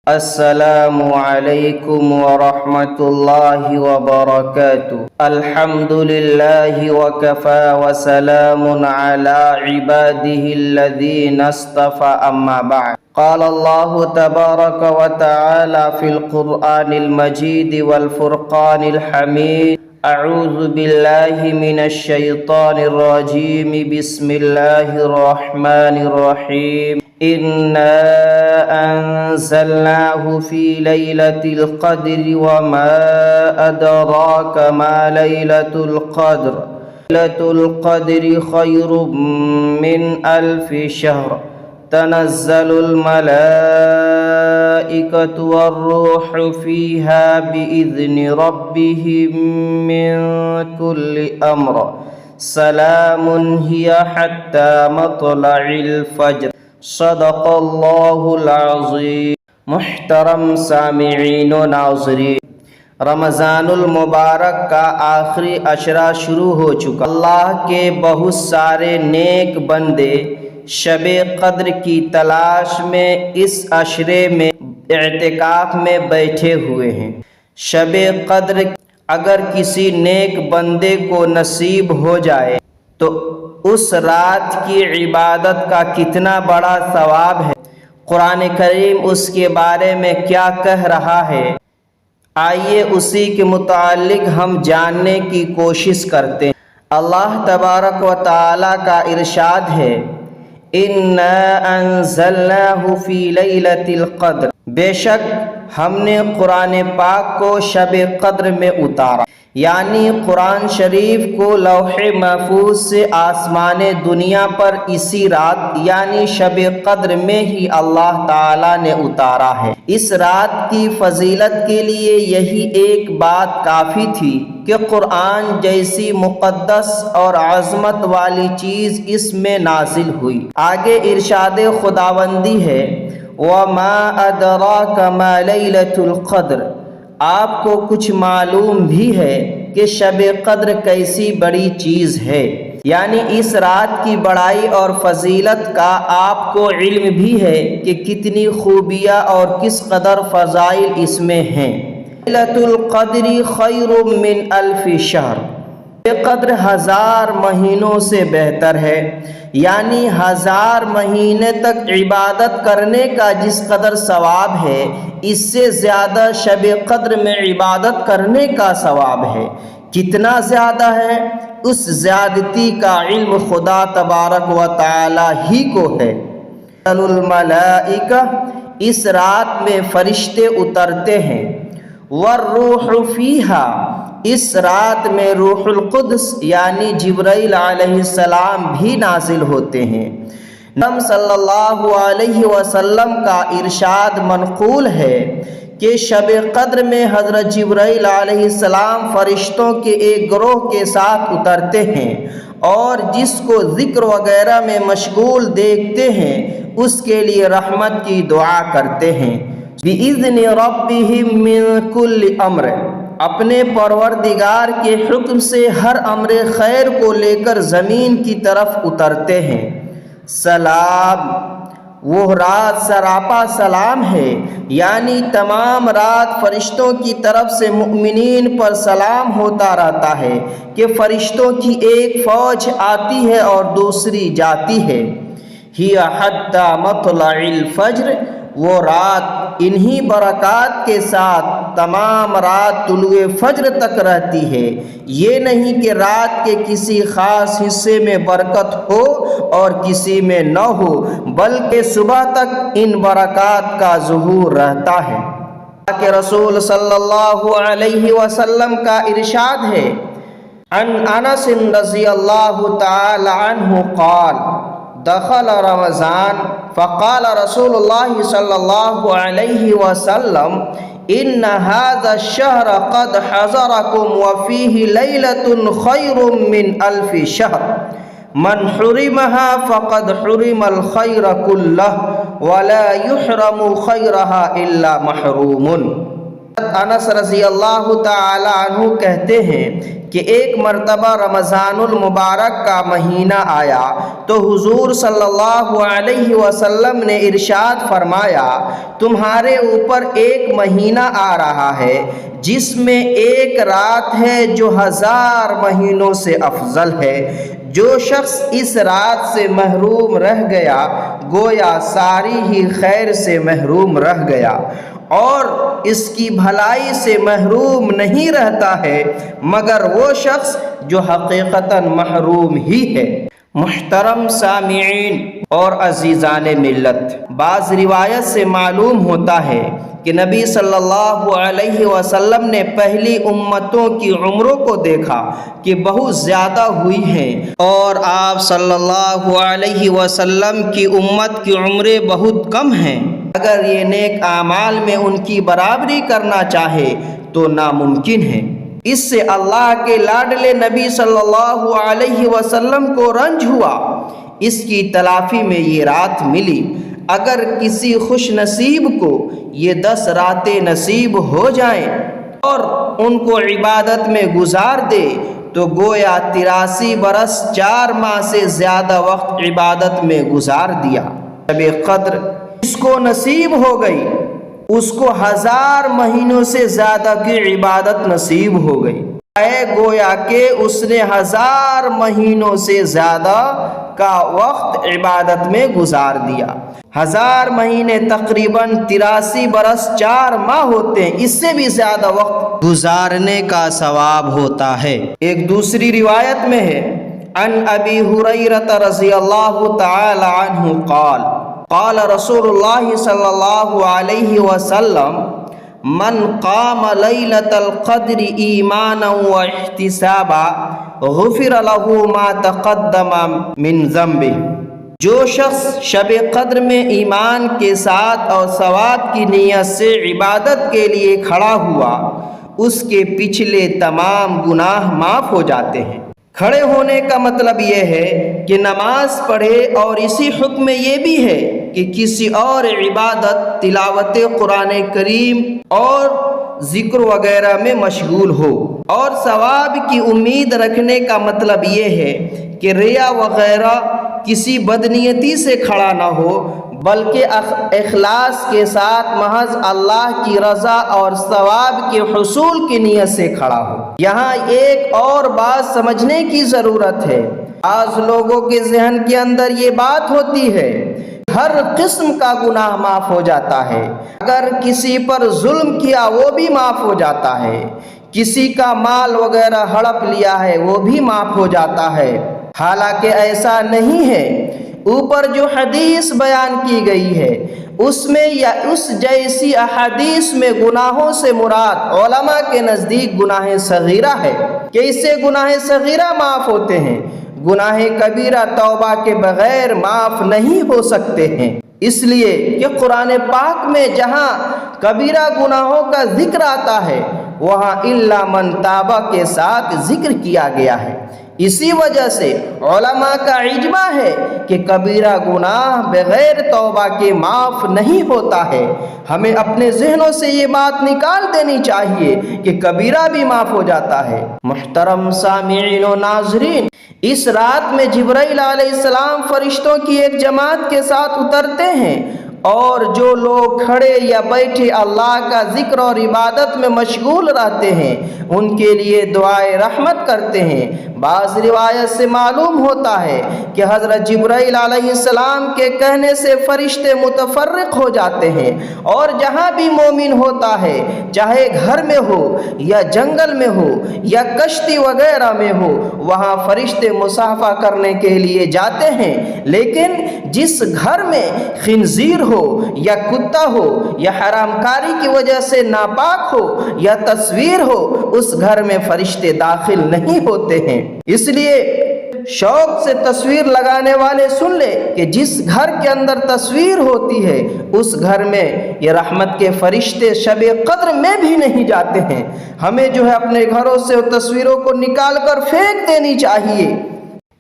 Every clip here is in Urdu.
السلام علیکم ورحمۃ اللہ وبرکاتہ۔ الحمد للہ وکفی وسلام علی عباده الذین اصطفى، اما بعد۔ قال اللہ تبارک وتعالی فی القرآن المجید والفرقان الحمید۔ اعوذ باللہ من الشیطان الرجیم، بسم اللہ الرحمن الرحیم۔ إنا أنزلناه في ليلة القدر وما أدراك ما ليلة القدر ليلة القدر خير من 1000 شهر تنزل الملائكة والروح فيها بإذن ربهم من كل أمر سلام هي حتى مطلع الفجر۔ صدق اللہ العظیم۔ محترم سامعین و ناظرین، رمضان المبارک کا آخری عشرہ شروع ہو چکا۔ اللہ کے بہت سارے نیک بندے شب قدر کی تلاش میں اس عشرے میں اعتکاف میں بیٹھے ہوئے ہیں۔ شب قدر اگر کسی نیک بندے کو نصیب ہو جائے تو اس رات کی عبادت کا کتنا بڑا ثواب ہے۔ قرآن کریم اس کے بارے میں کیا کہہ رہا ہے، آئیے اسی کے متعلق ہم جاننے کی کوشش کرتے ہیں۔ اللہ تبارک و تعالی کا ارشاد ہے، اِنَّا أَنزَلْنَاهُ فِي لَيْلَةِ الْقَدْرِ، بے شک ہم نے قرآن پاک کو شب قدر میں اتارا، یعنی قرآن شریف کو لوح محفوظ سے آسمان دنیا پر اسی رات یعنی شب قدر میں ہی اللہ تعالیٰ نے اتارا ہے۔ اس رات کی فضیلت کے لیے یہی ایک بات کافی تھی کہ قرآن جیسی مقدس اور عظمت والی چیز اس میں نازل ہوئی۔ آگے ارشاد خداوندی ہے، وَمَا أَدْرَاكَ مَا لَيْلَةُ الْقَدْرِ، آپ کو کچھ معلوم بھی ہے کہ شب قدر کیسی بڑی چیز ہے، یعنی اس رات کی بڑائی اور فضیلت کا آپ کو علم بھی ہے کہ کتنی خوبیاں اور کس قدر فضائل اس میں ہیں۔ لَيْلَةُ الْقَدْرِ خَيْرٌ مِّنْ 1000 شَهْرٍ، قدر 1000 مہینوں سے بہتر ہے، یعنی 1000 مہینے تک عبادت کرنے کا جس قدر ثواب ہے، اس سے زیادہ شب قدر میں عبادت کرنے کا ثواب ہے۔ کتنا زیادہ ہے، اس زیادتی کا علم خدا تبارک و تعالی ہی کو ہے۔ الملائکہ، اس رات میں فرشتے اترتے ہیں، والروح فیہا، اس رات میں روح القدس یعنی جبرائیل علیہ السلام بھی نازل ہوتے ہیں۔ نبی صلی اللہ علیہ وسلم کا ارشاد منقول ہے کہ شب قدر میں حضرت جبرائیل علیہ السلام فرشتوں کے ایک گروہ کے ساتھ اترتے ہیں اور جس کو ذکر وغیرہ میں مشغول دیکھتے ہیں اس کے لیے رحمت کی دعا کرتے ہیں۔ بِإِذْنِ رَبِّهِمْ مِنْ كُلِّ أَمْرٍ، اپنے پروردگار کے حکم سے ہر امر خیر کو لے کر زمین کی طرف اترتے ہیں۔ سلام، وہ رات سراپا سلام ہے، یعنی تمام رات فرشتوں کی طرف سے مؤمنین پر سلام ہوتا رہتا ہے کہ فرشتوں کی ایک فوج آتی ہے اور دوسری جاتی ہے۔ ہی حتی مطلع الفجر، وہ رات انہی برکات کے ساتھ تمام رات طلوع فجر تک رہتی ہے۔ یہ نہیں کہ رات کے کسی خاص حصے میں برکت ہو اور کسی میں نہ ہو، بلکہ صبح تک ان برکات کا ظہور رہتا ہے۔ کہ رسول صلی اللہ علیہ وسلم کا ارشاد ہے، عن انس رضی اللہ تعالی عنہ قال، دخل رمضان فقال رسول اللہ صلی اللہ علیہ وسلم، ان هذا الشهر قد حضركم وفيه ليلة خير من 1000 شهر، من حرمها فقد حرم الخير كله ولا يحرم خيرها الا محروم۔ انس رضی اللہ تعالی عنہ کہتے ہیں کہ ایک مرتبہ رمضان المبارک کا مہینہ آیا تو حضور صلی اللہ علیہ وسلم نے ارشاد فرمایا، تمہارے اوپر ایک مہینہ آ رہا ہے جس میں ایک رات ہے جو 1000 مہینوں سے افضل ہے۔ جو شخص اس رات سے محروم رہ گیا گویا ساری ہی خیر سے محروم رہ گیا، اور اس کی بھلائی سے محروم نہیں رہتا ہے مگر وہ شخص جو حقیقتاً محروم ہی ہے۔ محترم سامعین اور عزیزان ملت، بعض روایت سے معلوم ہوتا ہے کہ نبی صلی اللہ علیہ وسلم نے پہلی امتوں کی عمروں کو دیکھا کہ بہت زیادہ ہوئی ہیں، اور آپ صلی اللہ علیہ وسلم کی امت کی عمریں بہت کم ہیں۔ اگر یہ نیک اعمال میں ان کی برابری کرنا چاہے تو ناممکن ہے۔ اس سے اللہ کے لاڈلے نبی صلی اللہ علیہ وسلم کو رنج ہوا، اس کی تلافی میں یہ رات ملی۔ اگر کسی خوش نصیب کو یہ 10 راتیں نصیب ہو جائیں اور ان کو عبادت میں گزار دے تو گویا 83 برس 4 ماہ سے زیادہ وقت عبادت میں گزار دیا۔ شب قدر جس کو نصیب ہو گئی اس کو 1000 مہینوں سے زیادہ کی عبادت نصیب ہو گئی، گویا کہ اس نے 1000 مہینوں سے زیادہ کا وقت عبادت میں گزار دیا۔ 1000 مہینے تقریباً 83 برس 4 ماہ ہوتے ہیں، اس سے بھی زیادہ وقت گزارنے کا ثواب ہوتا ہے۔ ایک دوسری روایت میں ہے، عن ابی ہریرہ رضی اللہ تعالی عنہ قال قال رسول اللہ صلی اللہ علیہ وسلم من قام لیلۃ القدر ایمانا واحتسابا غفر له ما تقدم من ذنبہ۔ جو شخص شب قدر میں ایمان کے ساتھ اور ثواب کی نیت سے عبادت کے لیے کھڑا ہوا اس کے پچھلے تمام گناہ معاف ہو جاتے ہیں۔ کھڑے ہونے کا مطلب یہ ہے کہ نماز پڑھے، اور اسی حکم میں یہ بھی ہے کہ کسی اور عبادت، تلاوت قرآن کریم اور ذکر وغیرہ میں مشغول ہو، اور ثواب کی امید رکھنے کا مطلب یہ ہے کہ ریا وغیرہ کسی بدنیتی سے کھڑا نہ ہو بلکہ اخلاص کے ساتھ محض اللہ کی رضا اور ثواب کے حصول کی نیت سے کھڑا ہو۔ یہاں ایک اور بات سمجھنے کی ضرورت ہے۔ بعض لوگوں کے ذہن کے اندر یہ بات ہوتی ہے ہر قسم کا گناہ معاف ہو جاتا ہے، اگر کسی پر ظلم کیا وہ بھی معاف ہو جاتا ہے، کسی کا مال وغیرہ ہڑپ لیا ہے وہ بھی معاف ہو جاتا ہے، حالانکہ ایسا نہیں ہے۔ اوپر جو حدیث بیان کی گئی ہے اس میں یا اس جیسی احادیث میں گناہوں سے مراد علماء کے نزدیک گناہ صغیرہ ہے کہ اس سے گناہ صغیرہ معاف ہوتے ہیں، گناہ کبیرہ توبہ کے بغیر معاف نہیں ہو سکتے ہیں۔ اس لیے کہ قرآن پاک میں جہاں کبیرہ گناہوں کا ذکر آتا ہے وہاں الا من تابہ کے ساتھ ذکر کیا گیا ہے۔ اسی وجہ سے علماء کا اجماع ہے کہ کبیرہ گناہ بغیر توبہ کے معاف نہیں ہوتا ہے۔ ہمیں اپنے ذہنوں سے یہ بات نکال دینی چاہیے کہ کبیرہ بھی معاف ہو جاتا ہے۔ محترم سامعین و ناظرین، اس رات میں جبرائیل علیہ السلام فرشتوں کی ایک جماعت کے ساتھ اترتے ہیں، اور جو لوگ کھڑے یا بیٹھے اللہ کا ذکر اور عبادت میں مشغول رہتے ہیں ان کے لیے دعائے رحمت کرتے ہیں۔ بعض روایت سے معلوم ہوتا ہے کہ حضرت جبرائیل علیہ السلام کے کہنے سے فرشتے متفرق ہو جاتے ہیں، اور جہاں بھی مومن ہوتا ہے چاہے گھر میں ہو یا جنگل میں ہو یا کشتی وغیرہ میں ہو وہاں فرشتے مصافحہ کرنے کے لیے جاتے ہیں، لیکن جس گھر میں خنزیر ہو یا کتا ہو یا حرام کاری کی وجہ سے ناپاک ہو یا تصویر ہو اس گھر میں فرشتے داخل نہیں ہوتے ہیں۔ اس لیے شوق سے تصویر لگانے والے سن لے کہ جس گھر کے اندر تصویر ہوتی ہے اس گھر میں یہ رحمت کے فرشتے شب قدر میں بھی نہیں جاتے ہیں۔ ہمیں جو ہے اپنے گھروں سے تصویروں کو نکال کر پھینک دینی چاہیے۔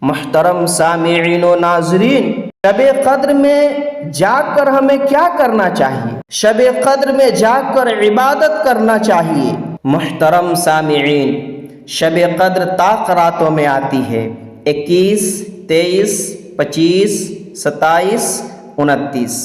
محترم سامعین و ناظرین، شب قدر میں جا کر ہمیں کیا کرنا چاہیے؟ شب قدر میں جاگ کر عبادت کرنا چاہیے۔ محترم سامعین، شب قدر طاق راتوں میں آتی ہے، 21، 23، 25، 27، 29۔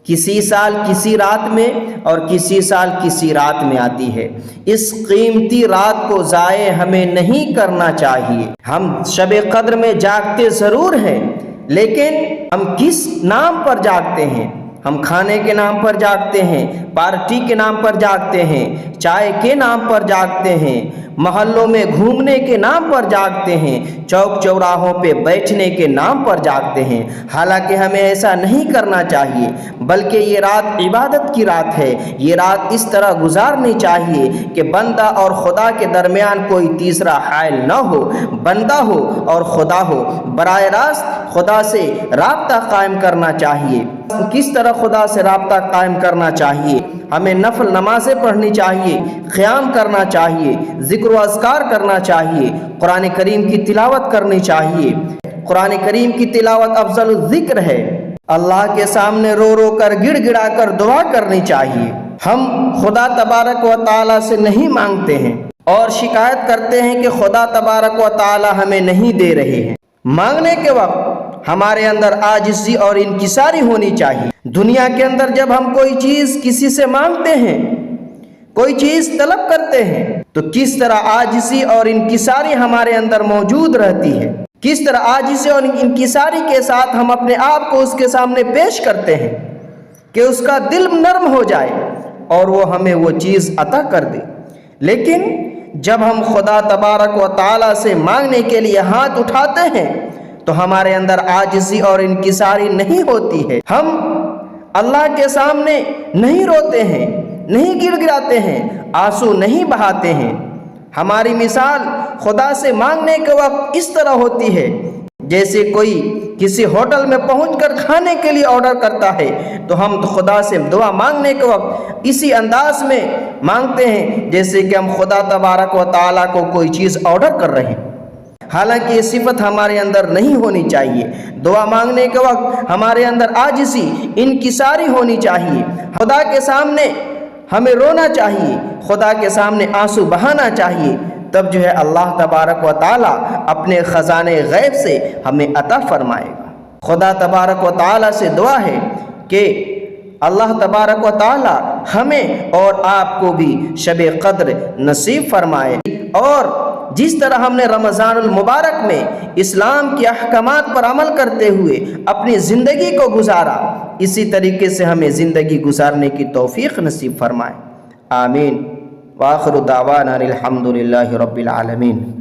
کسی سال کسی رات میں اور کسی سال کسی رات میں آتی ہے۔ اس قیمتی رات کو ضائع ہمیں نہیں کرنا چاہیے۔ ہم شب قدر میں جاگتے ضرور ہیں، لیکن ہم کس نام پر جاگتے ہیں؟ ہم کھانے کے نام پر جاگتے ہیں، پارٹی کے نام پر جاگتے ہیں، چائے کے نام پر جاگتے ہیں، محلوں میں گھومنے کے نام پر جاگتے ہیں، چوک چوراہوں پہ بیٹھنے کے نام پر جاگتے ہیں۔ حالانکہ ہمیں ایسا نہیں کرنا چاہیے، بلکہ یہ رات عبادت کی رات ہے۔ یہ رات اس طرح گزارنی چاہیے کہ بندہ اور خدا کے درمیان کوئی تیسرا حائل نہ ہو، بندہ ہو اور خدا ہو۔ براہ راست خدا سے رابطہ قائم کرنا چاہیے۔ کس طرح خدا سے رابطہ قائم کرنا چاہیے؟ ہمیں نفل نمازیں پڑھنی چاہیے، قیام کرنا چاہیے، ذکر و اذکار کرنا چاہیے، قرآن کریم کی تلاوت کرنی چاہیے۔ قرآن کریم کی تلاوت افضل الذکر ہے۔ اللہ کے سامنے رو رو کر گڑ گڑا کر دعا کرنی چاہیے۔ ہم خدا تبارک و تعالی سے نہیں مانگتے ہیں اور شکایت کرتے ہیں کہ خدا تبارک و تعالی ہمیں نہیں دے رہے ہیں۔ مانگنے کے وقت ہمارے اندر عاجزی اور انکساری ہونی چاہیے۔ دنیا کے اندر جب ہم کوئی چیز کسی سے مانگتے ہیں، کوئی چیز طلب کرتے ہیں، تو کس طرح عاجزی اور انکساری ہمارے اندر موجود رہتی ہے، کس طرح عاجزی اور انکساری کے ساتھ ہم اپنے آپ کو اس کے سامنے پیش کرتے ہیں کہ اس کا دل نرم ہو جائے اور وہ ہمیں وہ چیز عطا کر دے۔ لیکن جب ہم خدا تبارک و تعالی سے مانگنے کے لیے ہاتھ اٹھاتے ہیں تو ہمارے اندر عاجزی اور انکساری نہیں ہوتی ہے۔ ہم اللہ کے سامنے نہیں روتے ہیں، نہیں گڑ گڑاتے ہیں، آنسو نہیں بہاتے ہیں۔ ہماری مثال خدا سے مانگنے کے وقت اس طرح ہوتی ہے جیسے کوئی کسی ہوٹل میں پہنچ کر کھانے کے لیے آرڈر کرتا ہے، تو ہم خدا سے دعا مانگنے کے وقت اسی انداز میں مانگتے ہیں جیسے کہ ہم خدا تبارک و تعالیٰ کو کوئی چیز آرڈر کر رہے ہیں۔ حالانکہ یہ صفت ہمارے اندر نہیں ہونی چاہیے۔ دعا مانگنے کے وقت ہمارے اندر عاجزی، انکساری ہونی چاہیے۔ خدا کے سامنے ہمیں رونا چاہیے، خدا کے سامنے آنسو بہانا چاہیے، تب جو ہے اللہ تبارک و تعالیٰ اپنے خزانے غیب سے ہمیں عطا فرمائے گا۔ خدا تبارک و تعالیٰ سے دعا ہے کہ اللہ تبارک و تعالیٰ ہمیں اور آپ کو بھی شب قدر نصیب فرمائے، اور جس طرح ہم نے رمضان المبارک میں اسلام کے احکامات پر عمل کرتے ہوئے اپنی زندگی کو گزارا، اسی طریقے سے ہمیں زندگی گزارنے کی توفیق نصیب فرمائے۔ آمین۔ وآخر دعوانا الحمد للہ رب العالمین۔